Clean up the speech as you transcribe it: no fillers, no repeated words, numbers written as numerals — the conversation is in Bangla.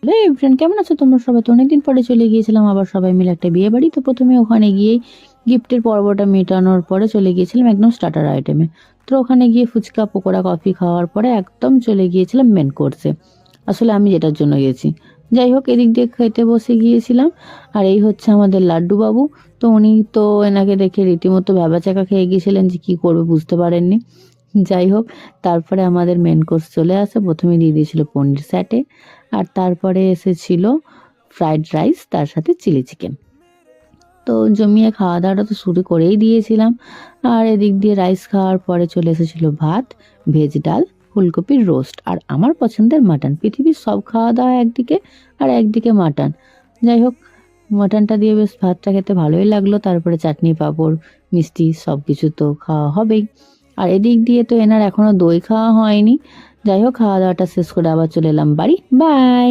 এই ফ্রেন্ড, কেমন আছো তোমরা সবাই? তো অনেকদিন পরে চলে গিয়েছিলাম আবার সবাই মিলে একটা বিয়ে বাড়ি। তো প্রথমে ওখানে গিয়ে গিফটের পর্বটা মেটানোর পরে চলে গিয়েছিলাম একদম স্টার্টার আইটেমে। তো ওখানে গিয়ে ফুচকা পকোড়া কফি খাওয়ার পরে একদম চলে গিয়েছিলাম মেন কোর্সে। আসলে আমি যেটার জন্য গেছি, যাই হোক, এদিক দিয়ে খেতে বসে গিয়েছিলাম। আর এই হচ্ছে আমাদের লাড্ডু বাবু। তো উনি তো এনাকে দেখে রীতিমতো ভ্যাবাচ্যাকা খেয়ে গিয়েছিলেন, যে কি করবে বুঝতে পারেননি। যাই হোক, তারপরে আমাদের মেন কোর্স চলে আসে। প্রথমে দিয়ে দিয়েছিল পনির স্যাটে, আর তারপরে এসেছিল ফ্রাইড রাইস, তার সাথে চিলি চিকেন। তো জমিয়ে খাওয়া দাওয়াটা তো শুরু করেই দিয়েছিলাম। আর এদিক দিয়ে রাইস খাওয়ার পরে চলে এসেছিল ভাত, ভেজ ডাল, ফুলকপির রোস্ট, আর আমার পছন্দের মাটন। পৃথিবীর সব খাওয়া দাওয়া একদিকে, আর একদিকে মাটন। যাই হোক, মাটনটা দিয়ে বেশ ভাতটা খেতে ভালোই লাগলো। তারপরে চাটনি পাঁপড় মিষ্টি সব কিছু তো খাওয়া হবেই। আর এদিক দিয়ে তো এনার এখনো দই খাওয়া হয়নি। যাই হোক, খাওয়া দাওয়াটা শেষ করে আবার চলে এলাম বাড়ি। বাই।